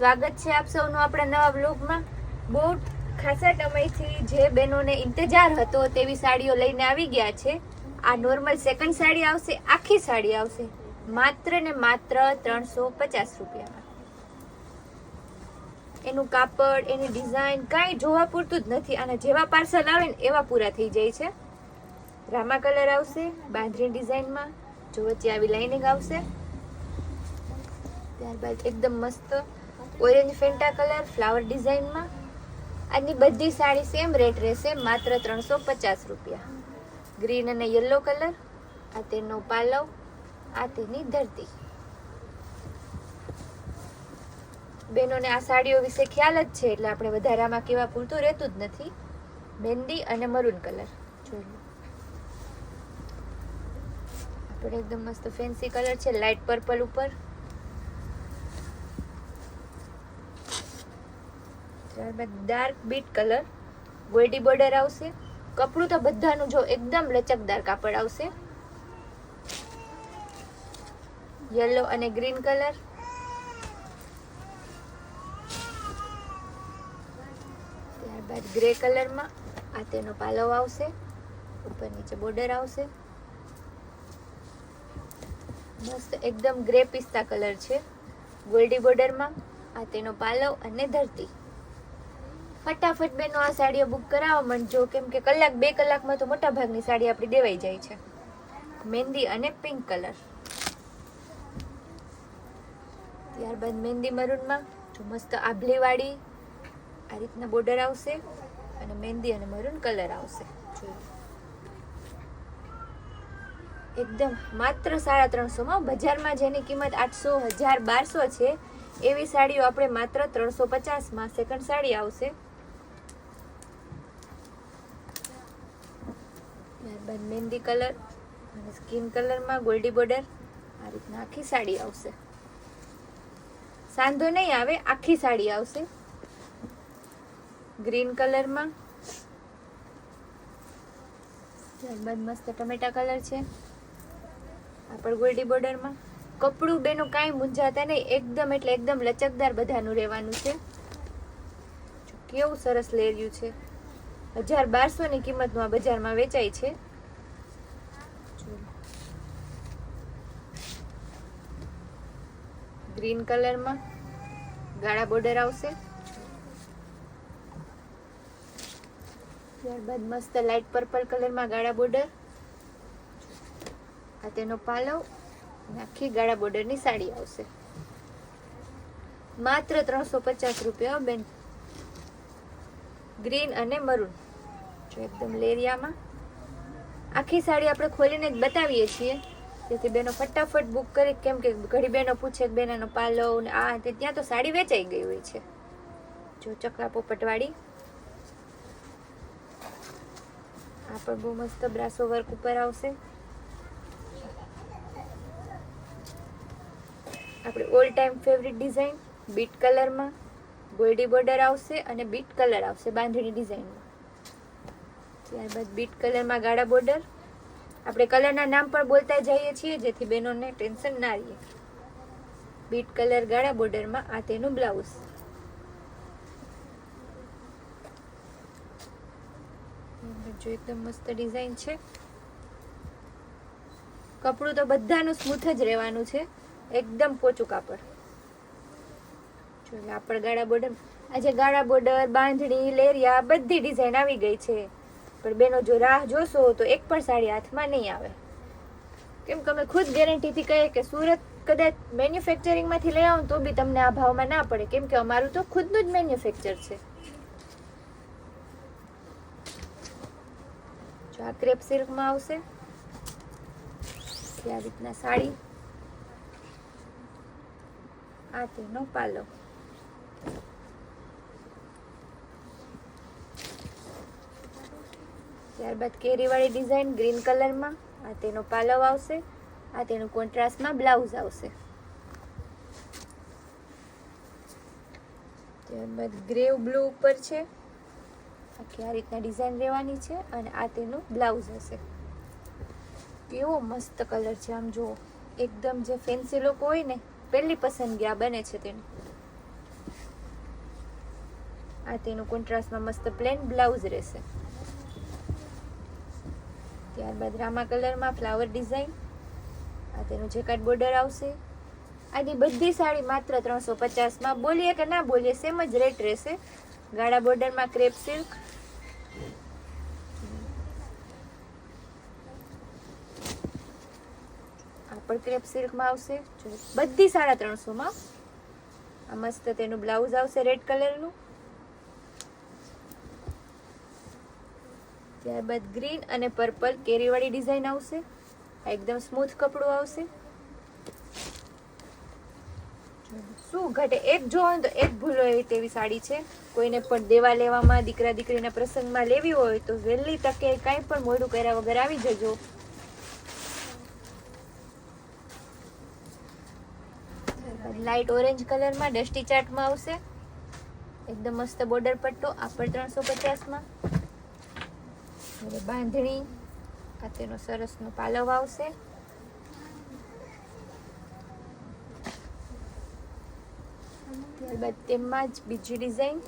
સ્વાગત છે આપ સૌનું આપણા નવા વ્લોગમાં। બહુ ખાસા સમયથી જે બહેનોને ઇંતજાર હતો તેવી સાડીઓ લઈને આવી ગયા છે। આ નોર્મલ સેકન્ડ સાડી આવશે, આખી સાડી આવશે માત્ર ને માત્ર 350 રૂપિયામાં। એનું કાપડ, એની ડિઝાઇન કાંઈ જોવા પૂરતું જ નથી, અને જેવા પાર્સલ આવે ને એવા પૂરા થઈ જાય છે। રામા કલર આવશે બાંધણી ડિઝાઇનમાં, જો વચ્ચે આવી લાઇનિંગ આવશે। ત્યારબાદ એકદમ મસ્ત ઓરેન્જ ફેન્ટા કલર ફ્લાવર ડિઝાઇનમાં। આજની બધી સાડી સેમ રેટ રહેશે, માત્ર 350 રૂપિયા। ગ્રીન અને યલો કલર, આ તેનો પાલવ, આ તેની ધરતી। બહેનોને આ સાડીઓ વિશે ખ્યાલ જ છે એટલે આપણે વધારે આમાં કેવા પૂરતું રહેતું જ નથી। મહેંદી અને મરૂન કલર જોઈ લો, આપણે એકદમ મસ્ત ફેન્સી કલર છે લાઇટ પર્પલ ઉપર। ત્યારબાદ dark bit colour, goldy border આવશે। કપડું તો બધાનું જો એકદમ લચકદાર કાપડ આવશે। યલો અને ગ્રીન કલર, ત્યારબાદ ગ્રે કલરમાં આ તેનો પાલવ આવશે, ઉપર નીચે બોર્ડર આવશે। મસ્ત એકદમ ગ્રે પિસ્તા કલર છે, ગોલ્ડી બોર્ડરમાં આ તેનો પાલવ અને ધરતી। ફટાફટ બેનો આ સાડીઓ બુક કરાવવા માંડજો, કેમ કે કલાક 2 કલાકમાં તો મોટા ભાગની સાડી આપણી દેવાઈ જાય છે। મહેંદી અને પિંક કલર, ત્યારબાદ મહેંદી મરૂનમાં જો મસ્ત આભલીવાળી આ રીતના બોર્ડર આવશે, અને મહેંદી અને મરૂન કલર આવશે। એકદમ માત્ર 350માં, બજારમાં જેની કિંમત 800, 1000, 1200 છે એવી સાડીઓ આપણે માત્ર 350માં સેકન્ડ સાડી આવશે। ત્યારબાદ મહેંદી કલર અને સ્કિન કલરમાં ગોલ્ડી બોર્ડર, આ રીતના આખી સાડી આવશે। સાંધો નહીં આવે, આખી સાડી આવશે। ગ્રીન કલરમાં, ત્યારબાદ મસ્ત ટમેટા કલર છે, આ પણ ગોલ્ડી બોર્ડરમાં। કપડું બેનો કાંઈ મૂંઝાતા નહીં, એકદમ એટલે એકદમ લચકદાર બધાનું રહેવાનું છે। કેવું સરસ લેર્યું છે, 1000-1200 ની કિંમતનું આ બજારમાં વેચાય છે। ગ્રીન કલરમાં ગાળા બોર્ડર આવશે, ત્યારબાદ મસ્ત લાઇટ પર્પલ કલરમાં ગાળા બોર્ડર, આ તેનો પાલવ, આખી ગાળા બોર્ડરની સાડી આવશે। માત્ર 350 રૂપિયા બેન। ગ્રીન અને મરૂન જો એકદમ લેરિયામાં, આખી સાડી આપણે ખોલીને જ બતાવીએ છીએ, જેથી બેનો ફટાફટ બુક કરી, કેમ કે ઘણી બહેનો પૂછે કે બેન એનો પાલવ ને આ તે, ત્યાં તો સાડી વેચાઈ ગઈ હોય છે। જો ચકલા પોપટવાળી, આ પણ બહુ મસ્ત બ્રાસો વર્ક ઉપર આવશે। આપણે all time favourite design bit કલરમાં, ગોલ્ડી બોર્ડર આવશે અને બીટ કલર આવશે બાંધણી ડિઝાઇનમાં। ત્યારબાદ બીટ કલરમાં ગાળા બોર્ડર, આપણે કલરના નામ પણ બોલતા જઈએ છીએ જેથી બહેનોને ટેન્શન ના રહે। બીટ કલર ગાળા બોર્ડરમાં આ તેનું બ્લાઉઝ। જો એકદમ મસ્ત ડિઝાઇન છે, કપડું તો બધાનું સ્મૂથ જ રહેવાનું છે, એકદમ પોચું કાપડ। જો કાપડ ગાળા બોર્ડર, આજે ગાળા બોર્ડર, બાંધણી, લેરિયા બધી ડિઝાઇન આવી ગઈ છે, પણ બેનો જો રાહ જોશો તો એક પણ સાડી હાથમાં નહીં આવે, કેમ કે અમે ખુદ ગેરંટીથી કહીએ કે સુરત કદાચ મેન્યુફેક્ચરિંગમાંથી લઈ આવો તો બી તમને આ ભાવમાં ના પડે, કેમ કે અમારું તો ખુદનું જ મેન્યુફેક્ચર છે। જો આ ક્રેપ સિલ્કમાં આવશે, આ રીતના સાડી, આ તેનો પાલવ। ત્યારબાદ કેરીવાળી ડિઝાઇન ગ્રીન કલરમાં, આ તેનો પાલવ આવશે, આ તેનું કોન્ટ્રાસ્ટમાં બ્લાઉઝ આવશે। ત્યારબાદ ગ્રે બ્લુ ઉપર છે, આખી આ રીતના ડિઝાઇન રહેવાની છે, અને આ તેનું બ્લાઉઝ હશે। કેવો મસ્ત કલર છે, આમ જુઓ, એકદમ જે ફેન્સી લોકો હોય ને પહેલી પસંદગી આ બને છે તેની। આ તેનું કોન્ટ્રાસ્ટમાં મસ્ત પ્લેન બ્લાઉઝ રહેશે. ત્યારબાદ રામા કલરમાં ફ્લાવર ડિઝાઇન. આ તેનું જેકાર્ડ બોર્ડર આવશે. આની બધી સાડી માત્ર 350 માં. બોલીએ કે ના બોલીએ સેમ જ રેટ રહેશે. ગાળા બોર્ડરમાં ક્રેપ સિલ્ક. આ પણ ક્રેપ સિલ્કમાં આવશે. બધી 350 માં. આ મસ્ત તેનું બ્લાઉઝ આવશે રેડ કલરનું. ત્યારબાદ ગ્રીન અને પર્પલ કેરીવાળી ડિઝાઇન આવશે. આ એકદમ સ્મૂથ કપડું આવશે. શું ઘટે, એક જોવો તો એક ભૂલો એવી તેવી સાડી છે. કોઈને પણ દેવા લેવામાં, દીકરા દીકરીના પ્રસંગમાં લેવી હોય તો વહેલી તકે કાંઈ પણ મોડું કર્યા વગર આવી જજો. લાઇટ ઓરેન્જ કલરમાં ડસ્ટી ચાર્ટમાં આવશે. એકદમ મસ્ત બોર્ડર પટ્ટો. આ પણ 350 માં. હવે બાંધણી. આ તેનો સરસનો પાલવ આવશે. ત્યારબાદ તેમાં જ બીજી ડિઝાઇન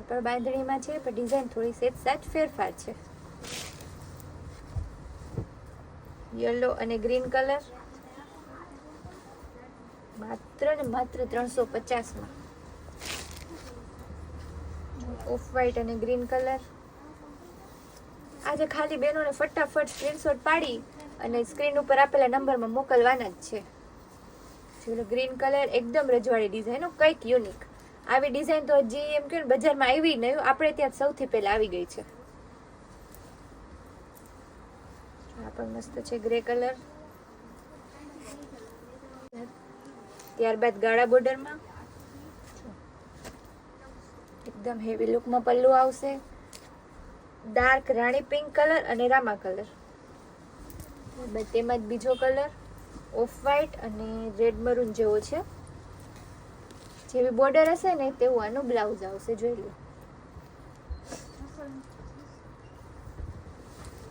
પણ બાંધણીમાં છે, પણ ડિઝાઇન થોડી સેજ ફેરફાર છે. યલો અને ગ્રીન કલર. માત્ર ને માત્ર 350 માં. ઓફ વ્હાઈટ અને ગ્રીન કલર. આજે ખાલી બહેનોને ફટાફટ સ્ક્રીનશોટ પાડી અને સ્ક્રીન ઉપર આપેલા નંબરમાં મોકલવાના જ છે. ચલો ગ્રીન કલર એકદમ રજવાડી ડિઝાઇન, કંઈક યુનિક. આવી ડિઝાઇન તો હજી એમ કે બજારમાં આવી નહીં, આપણે ત્યાં સૌથી પહેલા આવી ગઈ છે. આ પણ મસ્ત છે ગ્રે કલર. ત્યારબાદ ગાળા બોર્ડરમાં એકદમ હેવી લુકમાં પલ્લુ આવશે. ડાર્ક રાણી પિંક કલર અને રામા કલર. તેમાં જ બીજો કલર ઓફ વ્હાઈટ અને રેડ મરૂન જેવો છે. જેવી બોર્ડર હશે ને તેવું આનું બ્લાઉઝ આવશે, જોઈ લો.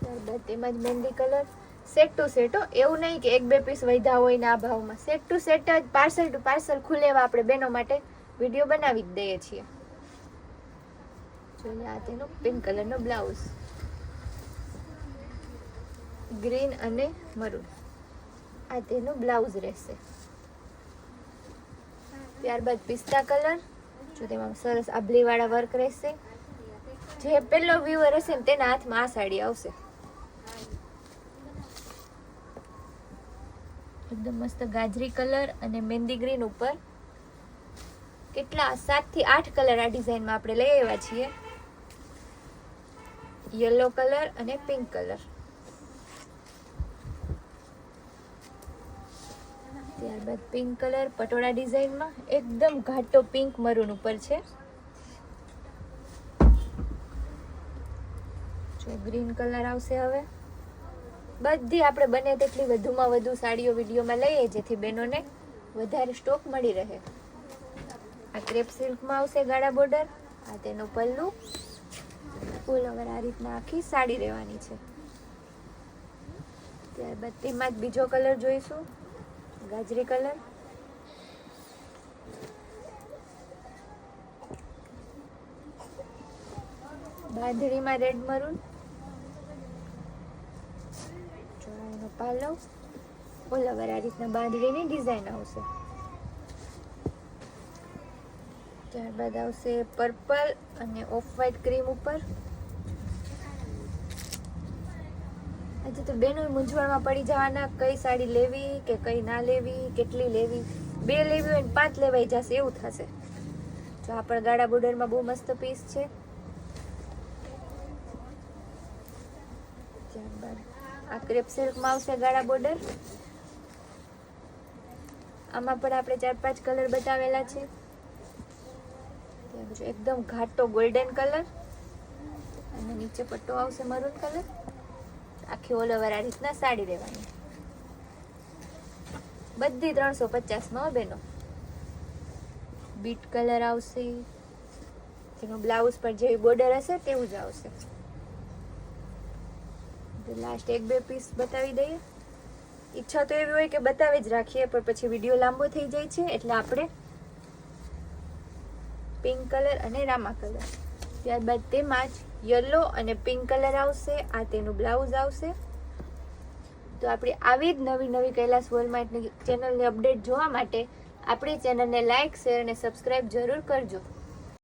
ત્યારબાદ તેમાં જ મહેંદી કલર. સેટ ટુ સેટ, એવું નહીં કે 1-2 પીસ વધ્યા હોય ને આ ભાવમાં. સેટ ટુ સેટ જ પાર્સલ ટુ પાર્સલ ખુલેવા આપણે બહેનો માટે વિડીયો બનાવી જ દઈએ છીએ. જોઈએ આ તેનું પિંક કલરનો બ્લાઉઝ. ગ્રીન અને મરૂન આ તેનું બ્લાઉઝ રહેશે. ત્યારબાદ પિસ્તા કલર. જો તેમાં સરસ આભલીવાળા વર્ક રહેશે. જે પહેલો વ્યુઅર હશે ને તેના હાથમાં આ સાડી આવશે. એકદમ મસ્ત ગાજરી કલર અને મહેંદી ગ્રીન ઉપર. કેટલા 7 થી 8 કલર આ ડિઝાઇનમાં આપણે લઈ આવ્યા છીએ. યલો કલર અને પિંક કલર. ત્યારબાદ પિંક કલર પટોળા ડિઝાઇનમાં એકદમ ઘાટો પિંક મરૂન ઉપર છે. જો ગ્રીન કલર આવશે. હવે બધી આપણે બને તેટલી વધુમાં વધુ સાડીઓ વિડીયોમાં લઈએ જેથી બહેનોને વધારે સ્ટોક મળી રહે. આ ક્રેપ સિલ્કમાં આવશે ગાળા બોર્ડર. આ તેનું પલ્લુ. ફૂલ ઓવર આ રીતના આખી સાડી રહેવાની છે. ત્યારબાદ તેમાં જ બીજો કલર જોઈશું, ગાજરી કલર. બાંધણીમાં રેડ મરૂન. ચોળાનો પાલવ. ઓલ ઓવર આ રીતના બાંધણીની ડિઝાઇન આવશે. ત્યારબાદ આવશે પર્પલ અને ઓફ વ્હાઈટ ક્રીમ ઉપર. આજે તો બેનો મૂંઝવણમાં પડી જવાના, કઈ સાડી લેવી કે કઈ ના લેવી, કેટલી લેવી. 2 લેવી હોય ને 5 લેવાઈ જશે એવું થશે. જો આ પણ ગાળા બોર્ડરમાં બહુ મસ્ત પીસ છે. ત્યારબાદ આ ક્રેપ સિલ્કમાં આવશે ગાળા બોર્ડર. આમાં પણ આપણે 4-5 કલર બતાવેલા છે. એકદમ ઘાટો ગોલ્ડન કલર અને નીચે પટ્ટો આવશે મરૂન કલર. આખી ઓલ ઓવર આ રીતના સાડી રહેવાની. બધી 350 માં બેનો. બીટ કલર આવશે. જેનું બ્લાઉઝ પર જેવી બોર્ડર હશે તેવું જ આવશે. લાસ્ટ 1-2 પીસ બતાવી દઈએ. ઈચ્છા તો એવી હોય કે બતાવી જ રાખીએ, પણ પછી વિડીયો લાંબો થઈ જાય છે એટલે આપણે પિંક કલર અને રામા કલર. ત્યારબાદ તેમાં જ યલો અને પિંક કલર આવશે. આ તેનું બ્લાઉઝ આવશે. તો આપણી આવી જ નવી નવી કૈલાસ વોલમાર્ટની ચેનલની અપડેટ જોવા માટે આપણી ચેનલને લાઇક, શેર અને સબસ્ક્રાઇબ જરૂર કરજો.